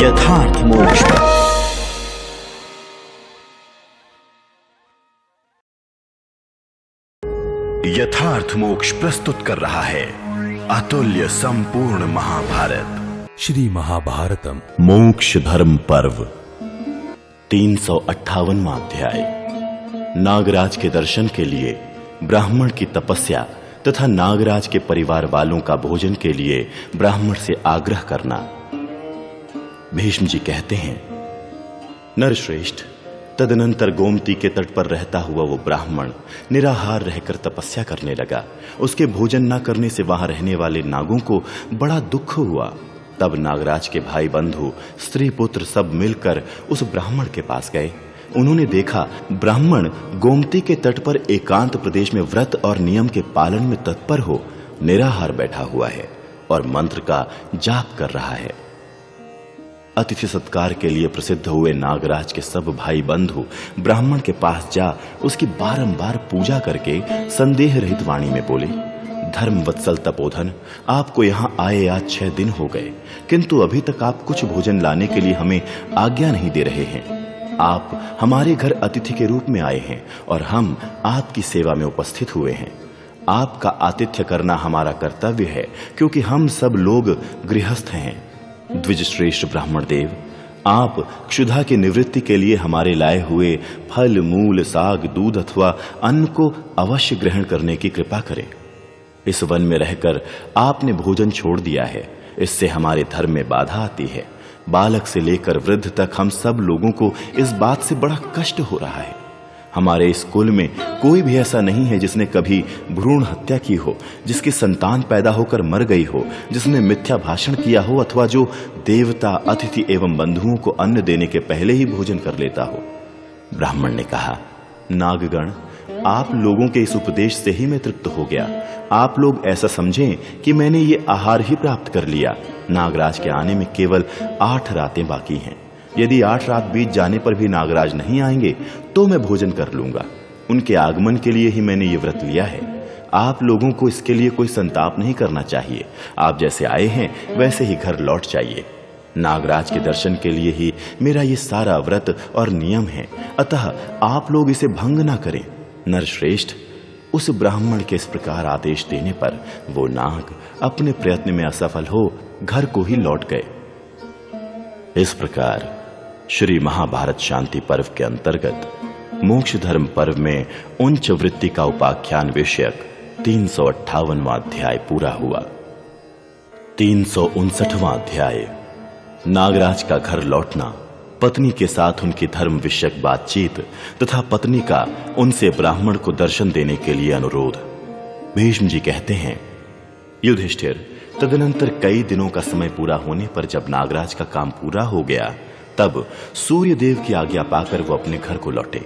यथार्थ मोक्ष। यथार्थ मोक्ष प्रस्तुत कर रहा है अतुल्य संपूर्ण महाभारत श्री महाभारतम मोक्ष धर्म पर्व 358वां अध्याय। नागराज के दर्शन के लिए ब्राह्मण की तपस्या तथा नागराज के परिवार वालों का भोजन के लिए ब्राह्मण से आग्रह करना। भीष्म जी कहते हैं, नरश्रेष्ठ, तदनंतर गोमती के तट पर रहता हुआ वो ब्राह्मण निराहार रहकर तपस्या करने लगा। उसके भोजन न करने से वहां रहने वाले नागों को बड़ा दुख हुआ। तब नागराज के भाई बंधु, स्त्री पुत्र सब मिलकर उस ब्राह्मण के पास गए। उन्होंने देखा ब्राह्मण गोमती के तट पर एकांत प्रदेश में व्रत और नियम के पालन में तत्पर हो निराहार बैठा हुआ है और मंत्र का जाप कर रहा है। अतिथि सत्कार के लिए प्रसिद्ध हुए नागराज के सब भाई बंधु ब्राह्मण के पास जा उसकी बारंबार पूजा करके संदेह रहित वाणी में बोले, धर्म वत्सल तपोधन, आपको यहां आए आज 6 दिन हो गए, किंतु अभी तक आप कुछ भोजन लाने के लिए हमें आज्ञा नहीं दे रहे हैं। आप हमारे घर अतिथि के रूप में आए हैं और हम आपकी सेवा में उपस्थित हुए हैं। आपका आतिथ्य करना हमारा कर्तव्य है, क्योंकि हम सब लोग गृहस्थ हैं। द्विजश्रेष्ठ ब्राह्मण देव, आप क्षुधा की निवृत्ति के लिए हमारे लाए हुए फल, मूल, साग, दूध अथवा अन्न को अवश्य ग्रहण करने की कृपा करें। इस वन में रहकर आपने भोजन छोड़ दिया है, इससे हमारे धर्म में बाधा आती है। बालक से लेकर वृद्ध तक हम सब लोगों को इस बात से बड़ा कष्ट हो रहा है। हमारे इस कुल में कोई भी ऐसा नहीं है जिसने कभी भ्रूण हत्या की हो, जिसकी संतान पैदा होकर मर गई हो, जिसने मिथ्या भाषण किया हो अथवा जो देवता, अतिथि एवं बंधुओं को अन्न देने के पहले ही भोजन कर लेता हो। ब्राह्मण ने कहा, नागगण, आप लोगों के इस उपदेश से ही मैं तृप्त हो गया। आप लोग ऐसा समझें कि मैंने ये आहार ही प्राप्त कर लिया। नागराज के आने में केवल 8 रातें बाकी हैं। यदि 8 रात बीत जाने पर भी नागराज नहीं आएंगे तो मैं भोजन कर लूंगा। उनके आगमन के लिए ही मैंने ये व्रत लिया है। आप लोगों को इसके लिए कोई संताप नहीं करना चाहिए। आप जैसे आए हैं वैसे ही घर लौट जाइए। नागराज के दर्शन के लिए ही मेरा ये सारा व्रत और नियम है, अतः आप लोग इसे भंग ना करें। नरश्रेष्ठ, उस ब्राह्मण के इस प्रकार आदेश देने पर वो नाग अपने प्रयत्न में असफल हो घर को ही लौट गए। इस प्रकार श्री महाभारत शांति पर्व के अंतर्गत मोक्ष धर्म पर्व में उच्च वृत्ति का उपाख्यान विषयक 358वां अध्याय पूरा हुआ। 359वां अध्याय। नागराज का घर लौटना, पत्नी के साथ उनकी धर्म विषयक बातचीत तथा पत्नी का उनसे ब्राह्मण को दर्शन देने के लिए अनुरोध। भीष्म जी कहते हैं, युधिष्ठिर, तदनंतर कई दिनों का समय पूरा होने पर जब नागराज का काम पूरा हो गया, तब सूर्य देव की आज्ञा पाकर वो अपने घर को लौटे।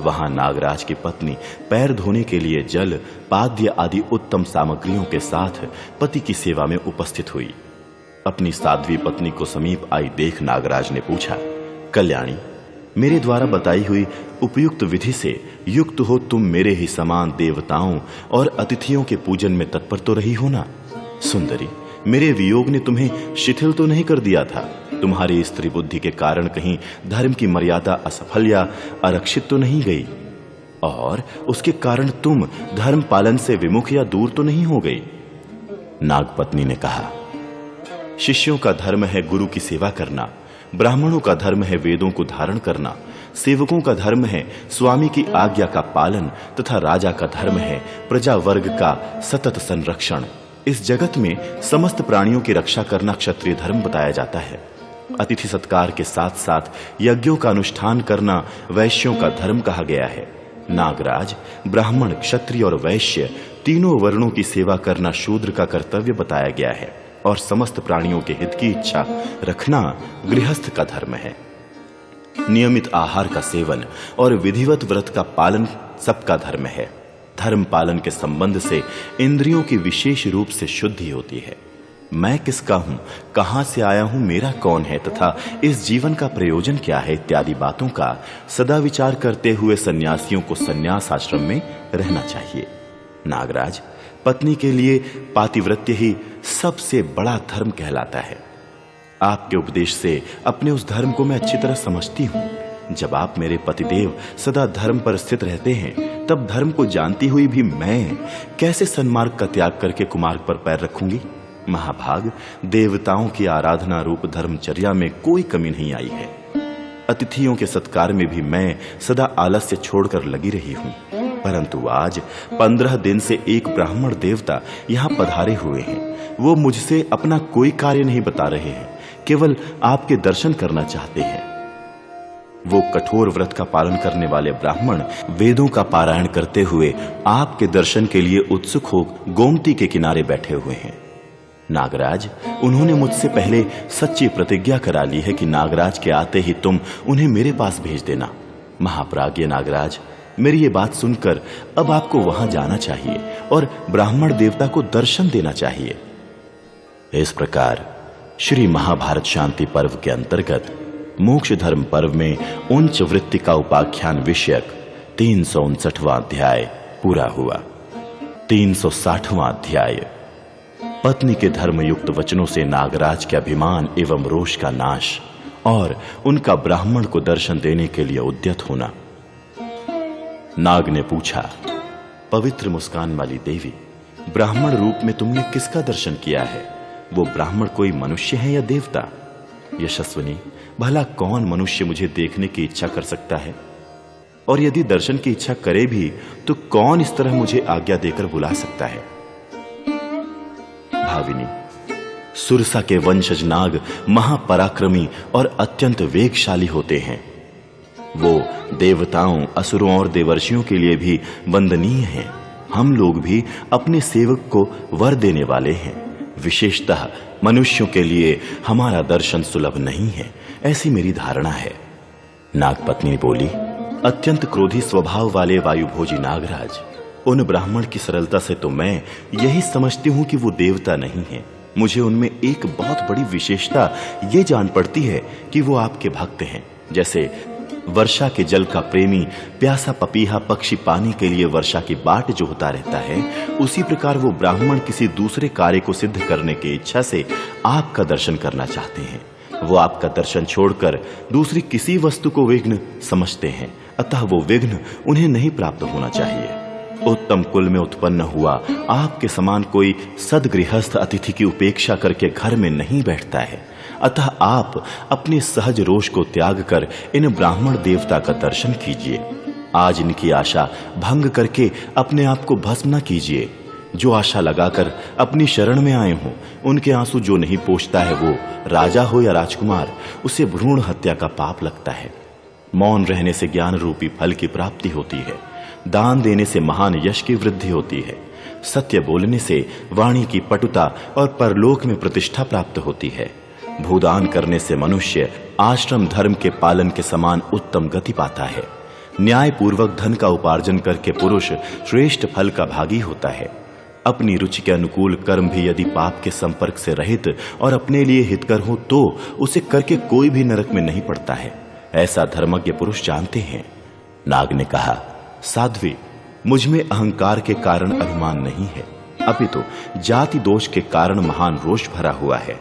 वहां नागराज की पत्नी पैर धोने के लिए जल, पाद्य आदि उत्तम सामग्रियों के साथ पति की सेवा में उपस्थित हुई। अपनी साध्वी पत्नी को समीप आई देख नागराज ने पूछा, कल्याणी, मेरे द्वारा बताई हुई उपयुक्त विधि से युक्त हो तुम मेरे ही समान देवताओं और अतिथियों के पूजन में तत्पर तो रही हो ना? सुंदरी, मेरे वियोग ने तुम्हें शिथिल तो नहीं कर दिया था? तुम्हारी स्त्री बुद्धि के कारण कहीं धर्म की मर्यादा असफल या आरक्षित तो नहीं गई? और उसके कारण तुम धर्म पालन से विमुख या दूर तो नहीं हो गई? नागपत्नी ने कहा, शिष्यों का धर्म है गुरु की सेवा करना, ब्राह्मणों का धर्म है वेदों को धारण करना, सेवकों का धर्म है स्वामी की आज्ञा का पालन तथा राजा का धर्म है प्रजा वर्ग का सतत संरक्षण। इस जगत में समस्त प्राणियों की रक्षा करना क्षत्रिय धर्म बताया जाता है। अतिथि सत्कार के साथ साथ यज्ञों का अनुष्ठान करना वैश्यों का धर्म कहा गया है। नागराज, ब्राह्मण, क्षत्रिय और वैश्य तीनों वर्णों की सेवा करना शूद्र का कर्तव्य बताया गया है और समस्त प्राणियों के हित की इच्छा रखना गृहस्थ का धर्म है। नियमित आहार का सेवन और विधिवत व्रत का पालन सबका धर्म है। धर्म पालन के संबंध से इंद्रियों की विशेष रूप से शुद्धि होती है। मैं किसका हूं, कहां से आया हूं, मेरा कौन है तथा इस जीवन का प्रयोजन क्या है इत्यादि बातों का सदा विचार करते हुए सन्यासियों को सन्यास आश्रम में रहना चाहिए। नागराज, पत्नी के लिए पातिव्रत्य ही सबसे बड़ा धर्म कहलाता है। आपके उपदेश से अपने उस धर्म को मैं अच्छी तरह समझती हूँ। जब आप मेरे पतिदेव सदा धर्म पर स्थित रहते हैं, तब धर्म को जानती हुई भी मैं कैसे सन्मार्ग का त्याग करके कुमार्ग पर पैर रखूंगी। महाभाग, देवताओं की आराधना रूप धर्मचर्या में कोई कमी नहीं आई है। अतिथियों के सत्कार में भी मैं सदा आलस्य छोड़कर लगी रही हूँ। परंतु आज 15 दिन से एक ब्राह्मण देवता यहाँ पधारे हुए हैं। वो मुझसे अपना कोई कार्य नहीं बता रहे हैं, केवल आपके दर्शन करना चाहते हैं। वो कठोर व्रत का पालन करने वाले ब्राह्मण वेदों का पारायण करते हुए आपके दर्शन के लिए उत्सुक हो गोमती के किनारे बैठे हुए हैं। नागराज, उन्होंने मुझसे पहले सच्ची प्रतिज्ञा करा ली है कि नागराज के आते ही तुम उन्हें मेरे पास भेज देना। महाप्राज्ञ नागराज, मेरी ये बात सुनकर अब आपको वहां जाना चाहिए और ब्राह्मण देवता को दर्शन देना चाहिए। इस प्रकार श्री महाभारत शांति पर्व के अंतर्गत मोक्ष धर्म पर्व में उच्च वृत्ति का उपाख्यान विषयक 359वां अध्याय पूरा हुआ। 360वां अध्याय पत्नी के धर्मयुक्त वचनों से नागराज के अभिमान एवं रोष का नाश और उनका ब्राह्मण को दर्शन देने के लिए उद्यत होना। नाग ने पूछा, पवित्र मुस्कान वाली देवी, ब्राह्मण रूप में तुमने किसका दर्शन किया है? वो ब्राह्मण कोई मनुष्य है या देवता? यशस्विनी, भला कौन मनुष्य मुझे देखने की इच्छा कर सकता है? और यदि दर्शन की इच्छा करे भी तो कौन इस तरह मुझे आज्ञा देकर बुला सकता है? भाविनी, सुरसा के वंशज नाग महापराक्रमी और अत्यंत वेगशाली होते हैं। वो देवताओं, असुरों और देवर्षियों के लिए भी वंदनीय हैं। हम लोग भी अपने सेवक को वर देने वाले हैं। विशेषतः मनुष्यों के लिए हमारा दर्शन सुलभ नहीं है, ऐसी मेरी धारणा है। नागपत्नी बोली, अत्यंत क्रोधी स्वभाव वाले वायुभोजी नागराज, उन ब्राह्मण की सरलता से तो मैं यही समझती हूं कि वो देवता नहीं है। मुझे उनमें एक बहुत बड़ी विशेषता ये जान पड़ती है कि वो आपके भक्त हैं। जैसे वर्षा के जल का प्रेमी प्यासा पपीहा पक्षी पानी के लिए वर्षा की बाट जोहता रहता है, उसी प्रकार वो ब्राह्मण किसी दूसरे कार्य को सिद्ध करने की इच्छा से आपका दर्शन करना चाहते हैं। वो आपका दर्शन छोड़कर दूसरी किसी वस्तु को विघ्न समझते हैं, अतः वो विघ्न उन्हें नहीं प्राप्त होना चाहिए। उत्तम कुल में उत्पन्न हुआ आपके समान कोई सदगृहस्थ अतिथि की उपेक्षा करके घर में नहीं बैठता है। अतः आप अपने सहज रोष को त्याग कर इन ब्राह्मण देवता का दर्शन कीजिए। आज इनकी आशा भंग करके अपने आप को भस्म न कीजिए। जो आशा लगाकर अपनी शरण में आए हों, उनके आंसू जो नहीं पोंछता है, वो राजा हो या राजकुमार, उसे भ्रूण हत्या का पाप लगता है। मौन रहने से ज्ञान रूपी फल की प्राप्ति होती है। दान देने से महान यश की वृद्धि होती है। सत्य बोलने से वाणी की पटुता और परलोक में प्रतिष्ठा प्राप्त होती है। भूदान करने से मनुष्य आश्रम धर्म के पालन के समान उत्तम गति पाता है। न्याय पूर्वक धन का उपार्जन करके पुरुष श्रेष्ठ फल का भागी होता है। अपनी रुचि के अनुकूल कर्म भी यदि पाप के संपर्क से रहित और अपने लिए हितकर हो तो उसे करके कोई भी नरक में नहीं पड़ता है। ऐसा धर्मज्ञ पुरुष जानते हैं। नाग ने कहा, साध्वी, मुझ में अहंकार के कारण अभिमान नहीं है, अपितु जाति दोष के कारण महान रोष भरा हुआ है।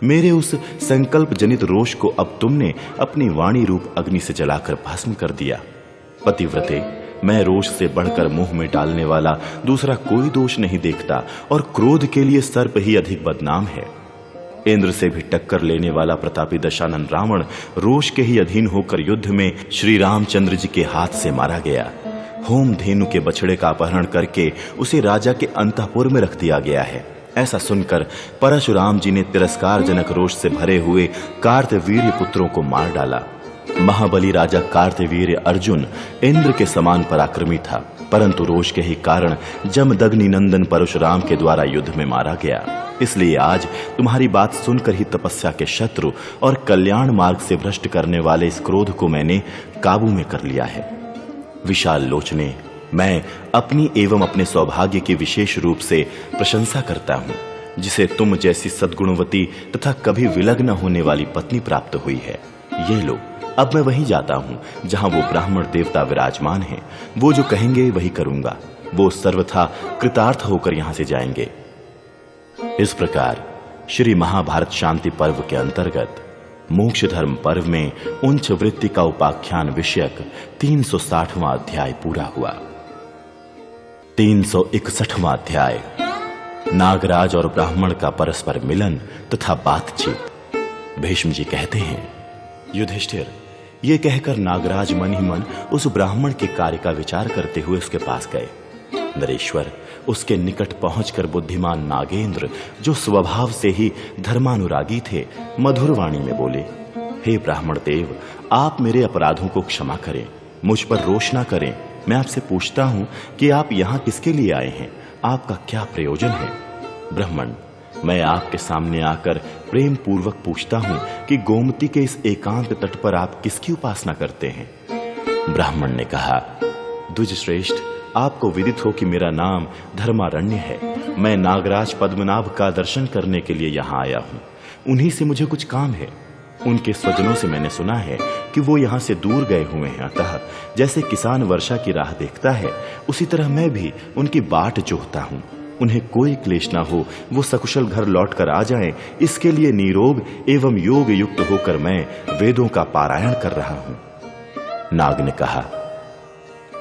मेरे उस संकल्प जनित रोष को अब तुमने अपनी वाणी रूप अग्नि से जलाकर भस्म कर दिया। पतिव्रते, मैं रोष से बढ़कर मुंह में डालने वाला दूसरा कोई दोष नहीं देखता और क्रोध के लिए सर्प ही अधिक बदनाम है। इंद्र से भी टक्कर लेने वाला प्रतापी दशानन रावण रोष के ही अधीन होकर युद्ध में श्री रामचंद्र जी के हाथ से मारा गया। होम धेनु के बछड़े का अपहरण करके उसे राजा के अंतःपुर में रख दिया गया है। ऐसा सुनकर परशुराम जी ने तिरस्कारजनक रोष से भरे हुए कार्तवीर्य पुत्रों को मार डाला। महाबली राजा कार्तवीर्य अर्जुन इंद्र के समान पराक्रमी था, परंतु रोष के ही कारण जमदग्नि नंदन परशुराम के द्वारा युद्ध में मारा गया। इसलिए आज तुम्हारी बात सुनकर ही तपस्या के शत्रु और कल्याण मार्ग से भ्रष्ट करने वाले इस क्रोध को मैंने काबू में कर लिया है। विशाल लोचने, मैं अपनी एवं अपने सौभाग्य की विशेष रूप से प्रशंसा करता हूँ, जिसे तुम जैसी सद्गुणवती तथा कभी विलग न होने वाली पत्नी प्राप्त हुई है। ये लो, अब मैं वहीं जाता हूँ जहाँ वो ब्राह्मण देवता विराजमान हैं। वो जो कहेंगे वही करूंगा। वो सर्वथा कृतार्थ होकर यहाँ से जाएंगे। इस प्रकार श्री महाभारत शांति पर्व के अंतर्गत मोक्ष धर्म पर्व में उच्च वृत्ति का उपाख्यान विषयक 360वां अध्याय पूरा हुआ। 361वां अध्याय नागराज और ब्राह्मण का परस्पर मिलन तथा बातचीत। भीष्म जी कहते हैं, युधिष्ठिर, ये कहकर नागराज मन ही मन उस ब्राह्मण के कार्य का विचार करते हुए उसके पास गए। नरेश्वर उसके निकट पहुंचकर बुद्धिमान नागेंद्र, जो स्वभाव से ही धर्मानुरागी थे, मधुर वाणी में बोले, हे ब्राह्मण देव, आप मेरे अपराधों को क्षमा करें, मुझ पर रोष ना करें। मैं आपसे पूछता हूं कि आप यहां किसके लिए आए हैं, आपका क्या प्रयोजन है? ब्राह्मण, मैं आपके सामने आकर प्रेम पूर्वक पूछता हूं कि गोमती के इस एकांत तट पर आप किसकी उपासना करते हैं? ब्राह्मण ने कहा, द्विज श्रेष्ठ, आपको विदित हो कि मेरा नाम धर्मारण्य है। मैं नागराज पद्मनाभ का दर्शन करने के लिए यहाँ आया हूँ। उन्हीं से मुझे कुछ काम है। उनके स्वजनों से मैंने सुना है कि वो यहाँ से दूर गए हुए हैं। अतः जैसे किसान वर्षा की राह देखता है, उसी तरह मैं भी उनकी बाट जोहता हूँ। उन्हें कोई क्लेश ना हो, वो सकुशल घर लौट कर आ जाएं, इसके लिए निरोग एवं योग युक्त होकर मैं वेदों का पारायण कर रहा हूँ। नाग ने कहा,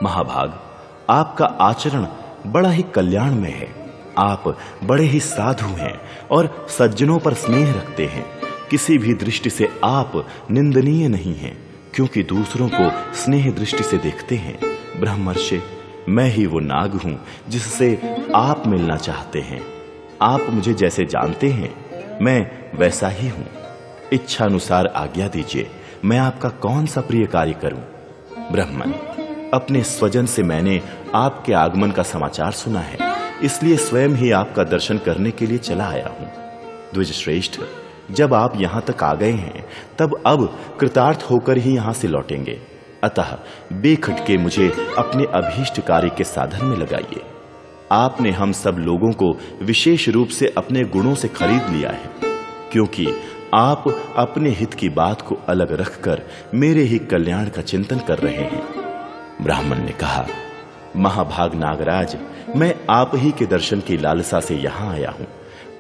महाभाग, आपका आचरण बड़ा ही कल्याणमय है। आप बड़े ही साधु हैं और सज्जनों पर स्नेह रखते हैं। किसी भी दृष्टि से आप निंदनीय नहीं हैं, क्योंकि दूसरों को स्नेह दृष्टि से देखते हैं। ब्रह्मर्षि, मैं ही वो नाग हूं जिससे आप मिलना चाहते हैं। आप मुझे जैसे जानते हैं, मैं वैसा ही हूं। इच्छा अनुसार आज्ञा दीजिए, मैं आपका कौन सा प्रिय कार्य करूं? ब्राह्मण, अपने स्वजन से मैंने आपके आगमन का समाचार सुना है, इसलिए स्वयं ही आपका दर्शन करने के लिए चला आया हूं। द्विज श्रेष्ठ, जब आप यहां तक आ गए हैं, तब अब कृतार्थ होकर ही यहां से लौटेंगे। अतः बेखटके मुझे अपने अभीष्ट कार्य के साधन में लगाइए। आपने हम सब लोगों को विशेष रूप से अपने गुणों से खरीद लिया है, क्योंकि आप अपने हित की बात को अलग रखकर मेरे ही कल्याण का चिंतन कर रहे हैं। ब्राह्मण ने कहा, महाभाग नागराज, मैं आप ही के दर्शन की लालसा से यहां आया हूं।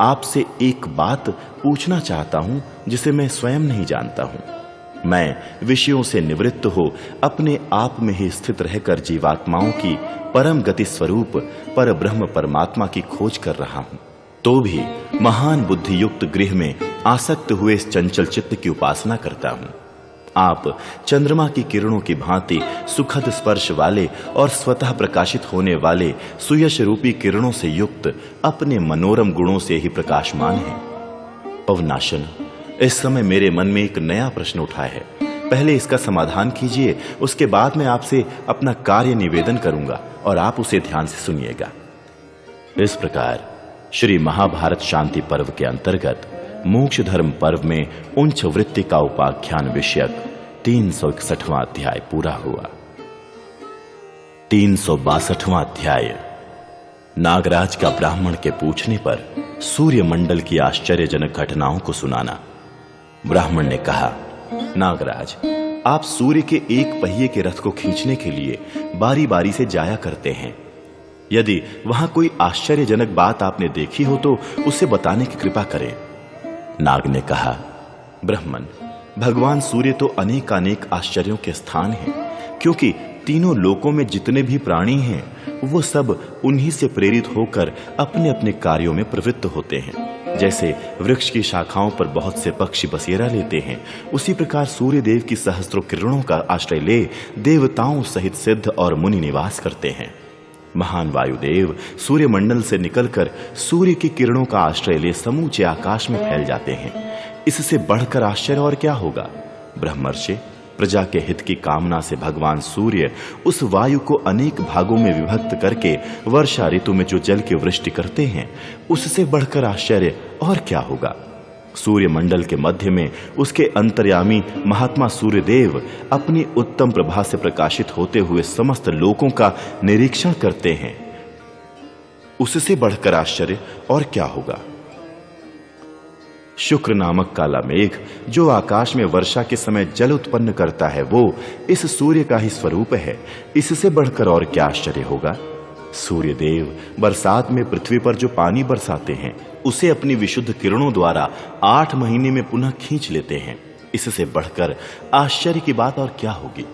आपसे एक बात पूछना चाहता हूं जिसे मैं स्वयं नहीं जानता हूं। मैं विषयों से निवृत्त हो अपने आप में ही स्थित रहकर जीवात्माओं की परम गति स्वरूप पर ब्रह्म परमात्मा की खोज कर रहा हूं। तो भी महान बुद्धि युक्त गृह में आसक्त हुए इस चंचल चित्त की उपासना करता हूं। आप चंद्रमा की किरणों की भांति सुखद स्पर्श वाले और स्वतः प्रकाशित होने वाले सुयश रूपी किरणों से युक्त अपने मनोरम गुणों से ही प्रकाशमान हैं। पवनाशन, इस समय मेरे मन में एक नया प्रश्न उठा है। पहले इसका समाधान कीजिए, उसके बाद मैं आपसे अपना कार्य निवेदन करूंगा और आप उसे ध्यान से सुनिएगा। इस प्रकार श्री महाभारत शांति पर्व के अंतर्गत मोक्ष धर्म पर्व में उच्च वृत्ति का उपाख्यान विषयक 361वां अध्याय पूरा हुआ। 362वां अध्याय नागराज का ब्राह्मण के पूछने पर सूर्य मंडल की आश्चर्यजनक घटनाओं को सुनाना। ब्राह्मण ने कहा, नागराज, आप सूर्य के एक पहिए के रथ को खींचने के लिए बारी बारी से जाया करते हैं। यदि वहां कोई आश्चर्यजनक बात आपने देखी हो तो उसे बताने की कृपा करें। नाग ने कहा, ब्राह्मण, भगवान सूर्य तो अनेक आश्चर्यों के स्थान हैं, क्योंकि तीनों लोकों में जितने भी प्राणी हैं, वो सब उन्हीं से प्रेरित होकर अपने अपने कार्यों में प्रवृत्त होते हैं। जैसे वृक्ष की शाखाओं पर बहुत से पक्षी बसेरा लेते हैं, उसी प्रकार सूर्य देव की सहस्त्रों किरणों का आश्रय ले देवताओं सहित सिद्ध और मुनि निवास करते हैं। महान वायुदेव सूर्यमंडल से निकलकर सूर्य की किरणों का आश्रय ले समूचे आकाश में फैल जाते हैं। इससे बढ़कर आश्चर्य और क्या होगा? ब्रह्मर्षि, प्रजा के हित की कामना से भगवान सूर्य उस वायु को अनेक भागों में विभक्त करके वर्षा ऋतु में जो जल की वृष्टि करते हैं, उससे बढ़कर आश्चर्य और क्या होगा? सूर्य मंडल के मध्य में उसके अंतर्यामी महात्मा सूर्यदेव अपनी उत्तम प्रभा से प्रकाशित होते हुए समस्त लोकों का निरीक्षण करते हैं। उससे बढ़कर आश्चर्य और क्या होगा? शुक्र नामक काला मेघ जो आकाश में वर्षा के समय जल उत्पन्न करता है, वो इस सूर्य का ही स्वरूप है। इससे बढ़कर और क्या आश्चर्य होगा? सूर्य देव बरसात में पृथ्वी पर जो पानी बरसाते हैं उसे अपनी विशुद्ध किरणों द्वारा 8 महीने में पुनः खींच लेते हैं। इससे बढ़कर आश्चर्य की बात और क्या होगी।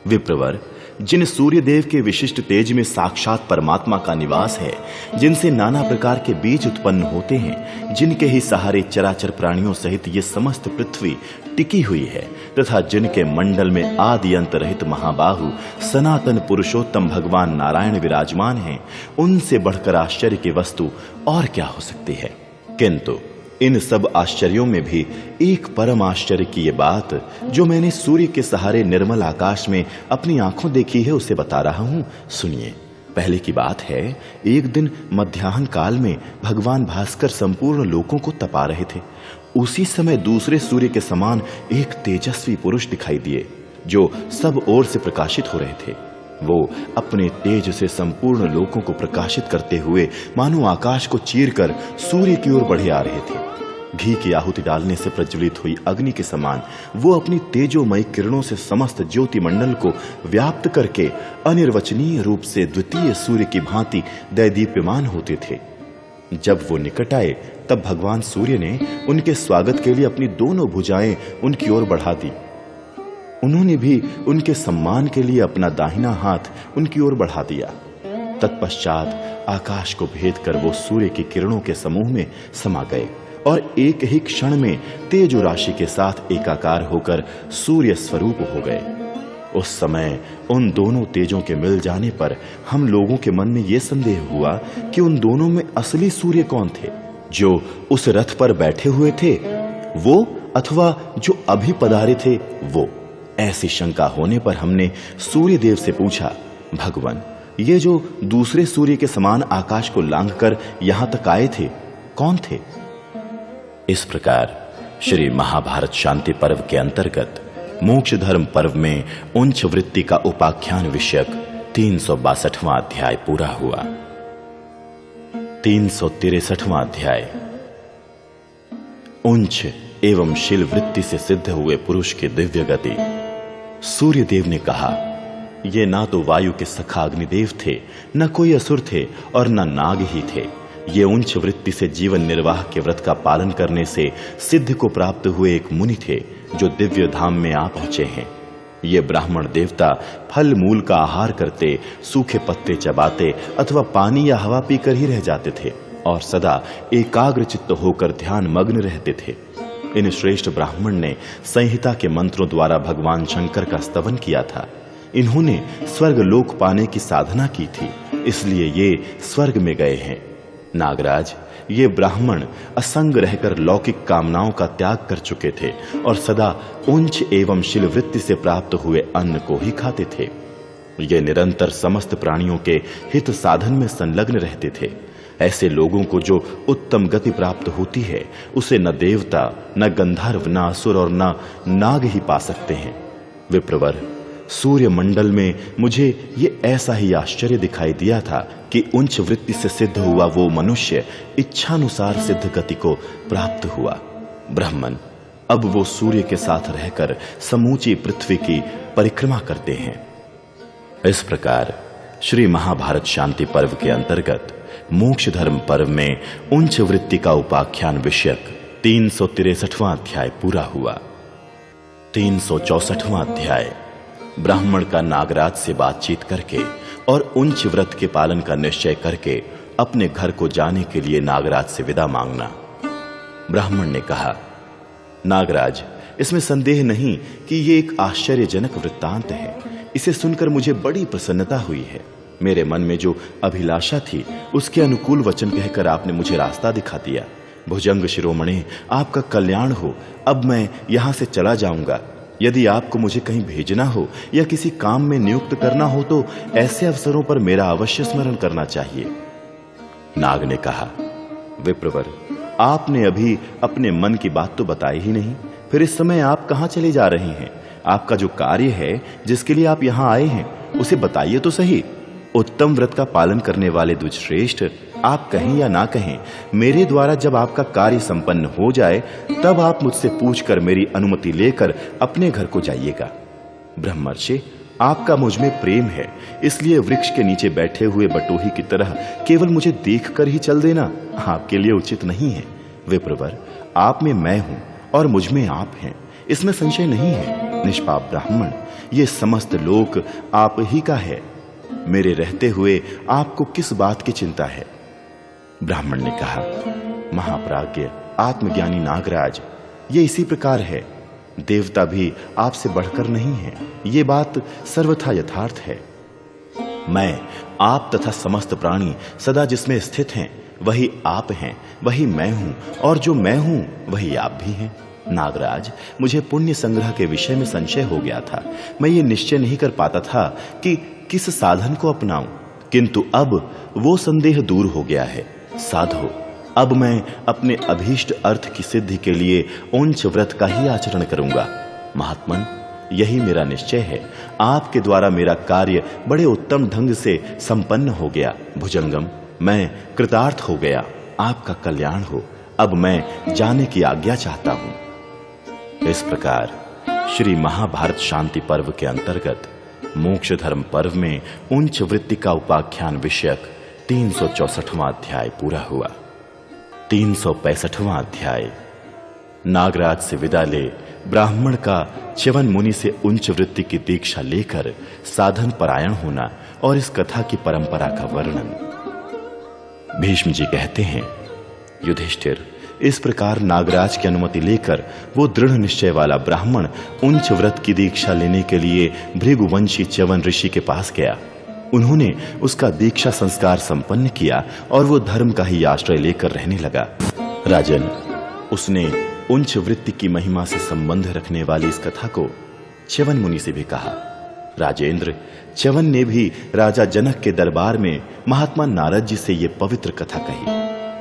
विप्रवर, जिन सूर्य देव के विशिष्ट तेज में साक्षात परमात्मा का निवास है, जिनसे नाना प्रकार के बीज उत्पन्न होते हैं, जिनके ही सहारे चराचर प्राणियों सहित ये समस्त पृथ्वी टिकी हुई है, तथा जिनके मंडल में आदि अंत रहित महाबाहु सनातन पुरुषोत्तम भगवान नारायण विराजमान हैं, उनसे बढ़कर आश्चर्य की वस्तु और क्या हो सकती है। किंतु इन सब आश्चर्यों में भी एक परम आश्चर्य की ये बात जो मैंने सूर्य के सहारे निर्मल आकाश में अपनी आंखों देखी है उसे बता रहा हूं, सुनिए। पहले की बात है, एक दिन मध्याह्न काल में भगवान भास्कर संपूर्ण लोकों को तपा रहे थे। उसी समय दूसरे सूर्य के समान एक तेजस्वी पुरुष दिखाई दिए जो सब ओर से प्रकाशित हो रहे थे। वो अपने तेज से संपूर्ण लोकों को प्रकाशित करते हुए मानो आकाश को चीरकर सूर्य की ओर बढ़े आ रहे थे। घी की आहुति डालने से प्रज्वलित हुई अग्नि के समान वो अपनी तेजोमयी किरणों से समस्त ज्योति मंडल को व्याप्त करके अनिर्वचनीय रूप से द्वितीय सूर्य की भांति दैदीप्यमान होते थे। जब वो निकट आए तब भगवान सूर्य ने उनके स्वागत के लिए अपनी दोनों भुजाएं उनकी ओर बढ़ा दी। उन्होंने भी उनके सम्मान के लिए अपना दाहिना हाथ उनकी ओर बढ़ा दिया। तत्पश्चात आकाश को भेद कर वो सूर्य की किरणों के समूह में समा गए और एक ही क्षण में तेजो राशि के साथ एकाकार होकर सूर्य स्वरूप हो गए। उस समय उन दोनों तेजों के मिल जाने पर हम लोगों के मन में यह संदेह हुआ कि उन दोनों में असली सूर्य कौन थे, जो उस रथ पर बैठे हुए थे वो, अथवा जो अभी पधारे थे वो। ऐसी शंका होने पर हमने सूर्य देव से पूछा, भगवान, ये जो दूसरे सूर्य के समान आकाश को लांघकर यहां तक आए थे, कौन थे? इस प्रकार श्री महाभारत शांति पर्व के अंतर्गत मोक्ष धर्म पर्व में उंच वृत्ति का उपाख्यान विषयक 362वां अध्याय पूरा हुआ। 363वां अध्याय उंच एवं शील वृत्ति से सिद्ध हुए पुरुष की दिव्य गति। सूर्य देव ने कहा, ये ना तो वायु के सखा अग्निदेव थे, न कोई असुर थे और न नाग ही थे। ये उच्च वृत्ति से जीवन निर्वाह के व्रत का पालन करने से सिद्ध को प्राप्त हुए एक मुनि थे जो दिव्य धाम में आ पहुंचे हैं। ये ब्राह्मण देवता फल मूल का आहार करते, सूखे पत्ते चबाते अथवा पानी या हवा पीकर ही रह जाते थे और सदा एकाग्र चित्त होकर ध्यान मग्न रहते थे। इन श्रेष्ठ ब्राह्मण ने संहिता के मंत्रों द्वारा भगवान शंकर का स्तवन किया था। इन्होंने स्वर्ग लोक पाने की साधना की थी, इसलिए ये स्वर्ग में गए हैं। नागराज, ये ब्राह्मण असंग रहकर लौकिक कामनाओं का त्याग कर चुके थे और सदा उच्च एवं शील वृत्ति से प्राप्त हुए अन्न को ही खाते थे। ये निरंतर समस्त प्राणियों के हित साधन में संलग्न रहते थे। ऐसे लोगों को जो उत्तम गति प्राप्त होती है उसे न देवता, न गंधर्व, न असुर और न नाग ही पा सकते हैं। विप्रवर, सूर्य मंडल में मुझे ये ऐसा ही आश्चर्य दिखाई दिया था कि उच्च वृत्ति से सिद्ध हुआ वो मनुष्य इच्छानुसार सिद्ध गति को प्राप्त हुआ। ब्राह्मण अब वो सूर्य के साथ रहकर समूची पृथ्वी की परिक्रमा करते हैं। इस प्रकार श्री महाभारत शांति पर्व के अंतर्गत मोक्ष धर्म पर्व में उच्च वृत्ति का उपाख्यान विषयक 363वां अध्याय पूरा हुआ। 364वां अध्याय ब्राह्मण का नागराज से बातचीत करके और उच्च व्रत के पालन का निश्चय करके अपने घर को जाने के लिए नागराज से विदा मांगना। ब्राह्मण ने कहा, नागराज, इसमें संदेह नहीं कि ये एक आश्चर्यजनक वृत्तांत है। इसे सुनकर मुझे बड़ी प्रसन्नता हुई है। मेरे मन में जो अभिलाषा थी उसके अनुकूल वचन कहकर आपने मुझे रास्ता दिखा दिया। भुजंग शिरोमणि, आपका कल्याण हो। अब मैं यहां से चला जाऊंगा। यदि आपको मुझे कहीं भेजना हो या किसी काम में नियुक्त करना हो तो ऐसे अवसरों पर मेरा अवश्य स्मरण करना चाहिए। नाग ने कहा, विप्रवर, आपने अभी अपने मन की बात तो बताई ही नहीं, फिर इस समय आप कहां चले जा रहे हैं? आपका जो कार्य है, जिसके लिए आप यहां आए हैं, उसे बताइए तो सही। उत्तम व्रत का पालन करने वाले द्विजश्रेष्ठ, आप कहें या ना कहें, मेरे द्वारा जब आपका कार्य संपन्न हो जाए तब आप मुझसे पूछकर मेरी अनुमति लेकर अपने घर को जाइएगा। ब्रह्मर्षि, आपका मुझ में प्रेम है, इसलिए वृक्ष के नीचे बैठे हुए बटोही की तरह केवल मुझे देखकर ही चल देना आपके लिए उचित नहीं है। विप्रवर, आप में मैं हूं और मुझ में आप हैं, इसमें संशय नहीं है। निष्पाप ब्राह्मण, ये समस्त लोक आप ही का है। मेरे रहते हुए आपको किस बात की चिंता है? ब्राह्मण ने कहा, महाप्राज्ञ आत्मज्ञानी नागराज, ये इसी प्रकार है। देवता भी आपसे बढ़कर नहीं है, ये बात सर्वथा यथार्थ है। मैं, आप तथा समस्त प्राणी सदा जिसमें स्थित हैं वही आप हैं, वही मैं हूं, और जो मैं हूं वही आप भी हैं। नागराज, मुझे पुण्य संग्रह के विषय में संशय हो गया था। मैं ये निश्चय नहीं कर पाता था कि किस साधन को अपनाऊं, किंतु अब वो संदेह दूर हो गया है। साधो, अब मैं अपने अभीष्ट अर्थ की सिद्धि के लिए उंच व्रत का ही आचरण करूंगा। महात्मन, यही मेरा निश्चय है। आपके द्वारा मेरा कार्य बड़े उत्तम ढंग से संपन्न हो गया। भुजंगम, मैं कृतार्थ हो गया। आपका कल्याण हो। अब मैं जाने की आज्ञा चाहता हूं। इस प्रकार श्री महाभारत शांति पर्व के अंतर्गत मोक्ष धर्म पर्व में उच्च वृत्ति का उपाख्यान विषयक 364वां अध्याय पूरा हुआ। 365वां अध्याय नागराज से विदा ले ब्राह्मण का च्यवन मुनि से उच्च वृत्ति की दीक्षा लेकर साधन परायण होना और इस कथा की परंपरा का वर्णन। भीष्म जी कहते हैं, युधिष्ठिर, इस प्रकार नागराज की अनुमति लेकर वो दृढ़ निश्चय वाला ब्राह्मण उच्च व्रत की दीक्षा लेने के लिए भृगुवंशी च्यवन ऋषि के पास गया। उन्होंने उसका दीक्षा संस्कार संपन्न किया और वो धर्म का ही आश्रय लेकर रहने लगा। राजन, उसने उच्च वृत्ति की महिमा से संबंध रखने वाली इस कथा को च्यवन मुनि से भी कहा। राजेंद्र, च्यवन ने भी राजा जनक के दरबार में महात्मा नारद जी से ये पवित्र कथा कही।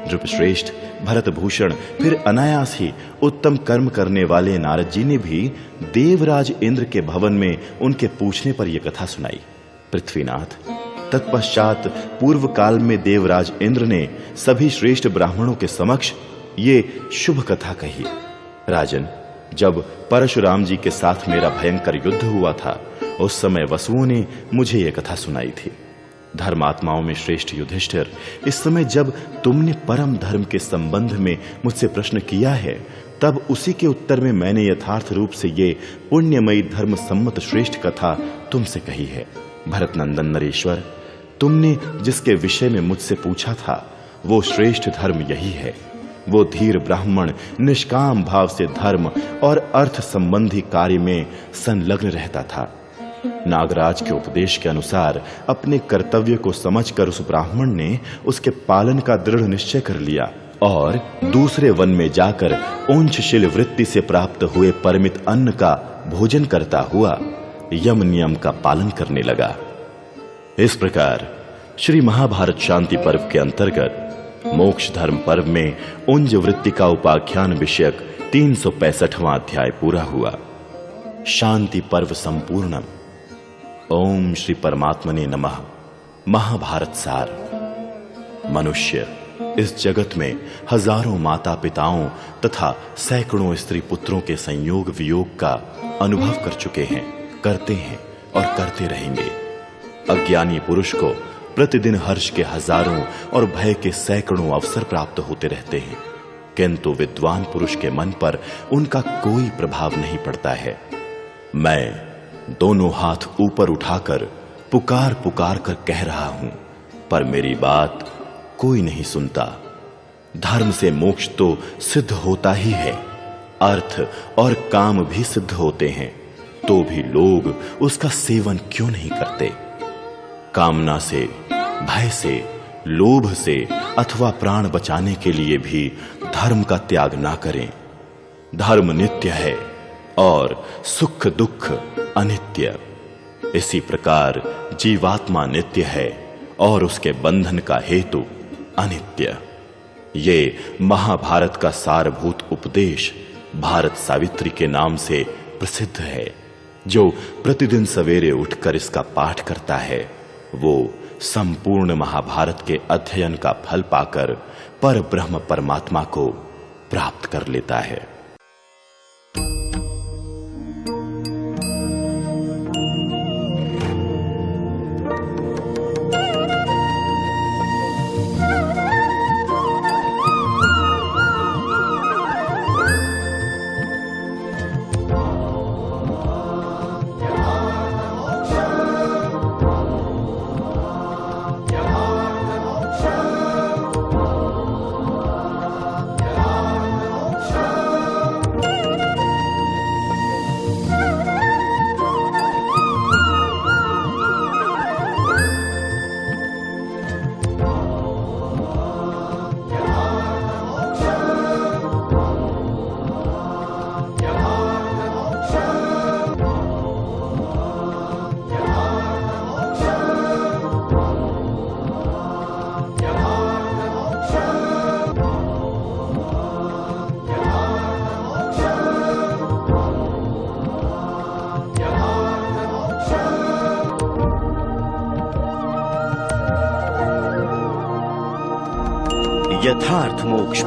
नृपश्रेष्ठ, भरतभूषण, फिर अनायास ही उत्तम कर्म करने वाले नारद जी ने भी देवराज इंद्र के भवन में उनके पूछने पर यह कथा सुनाई। पृथ्वीनाथ, तत्पश्चात पूर्व काल में देवराज इंद्र ने सभी श्रेष्ठ ब्राह्मणों के समक्ष ये शुभ कथा कही। राजन, जब परशुराम जी के साथ मेरा भयंकर युद्ध हुआ था, उस समय वसुओं ने मुझे यह कथा सुनाई थी। धर्मात्माओं में श्रेष्ठ युधिष्ठिर, इस समय जब तुमने परम धर्म के संबंध में मुझसे प्रश्न किया है, तब उसी के उत्तर में मैंने यथार्थ रूप से ये पुण्यमयी धर्म सम्मत श्रेष्ठ कथा तुमसे कही है। भरत नंदन नरेश्वर, तुमने जिसके विषय में मुझसे पूछा था, वो श्रेष्ठ धर्म यही है। वो धीर ब्राह्मण निष्काम भाव से धर्म और अर्थ संबंधी कार्य में संलग्न रहता था। नागराज के उपदेश के अनुसार अपने कर्तव्य को समझकर उस ब्राह्मण ने उसके पालन का दृढ़ निश्चय कर लिया और दूसरे वन में जाकर उंचशील वृत्ति से प्राप्त हुए परमित अन्न का भोजन करता हुआ यम नियम का पालन करने लगा। इस प्रकार श्री महाभारत शांति पर्व के अंतर्गत मोक्ष धर्म पर्व में उंज वृत्ति का उपाख्यान विषयक 365वां अध्याय पूरा हुआ। शांति पर्व संपूर्णम। ओम श्री परमात्मने नमः। महाभारत सार। मनुष्य इस जगत में हजारों माता पिताओं तथा सैकड़ों स्त्री पुत्रों के संयोग वियोग का अनुभव कर चुके हैं, करते हैं और करते रहेंगे। अज्ञानी पुरुष को प्रतिदिन हर्ष के हजारों और भय के सैकड़ों अवसर प्राप्त होते रहते हैं, किंतु विद्वान पुरुष के मन पर उनका कोई प्रभाव नहीं पड़ता है। मैं दोनों हाथ ऊपर उठाकर पुकार पुकार कर कह रहा हूं, पर मेरी बात कोई नहीं सुनता। धर्म से मोक्ष तो सिद्ध होता ही है, अर्थ और काम भी सिद्ध होते हैं, तो भी लोग उसका सेवन क्यों नहीं करते? कामना से, भय से, लोभ से अथवा प्राण बचाने के लिए भी धर्म का त्याग ना करें। धर्म नित्य है और सुख दुख अनित्य। इसी प्रकार जीवात्मा नित्य है और उसके बंधन का हेतु अनित्य। ये महाभारत का सारभूत उपदेश भारत सावित्री के नाम से प्रसिद्ध है। जो प्रतिदिन सवेरे उठकर इसका पाठ करता है, वो संपूर्ण महाभारत के अध्ययन का फल पाकर पर ब्रह्म परमात्मा को प्राप्त कर लेता है। यथार्थ मोक्ष।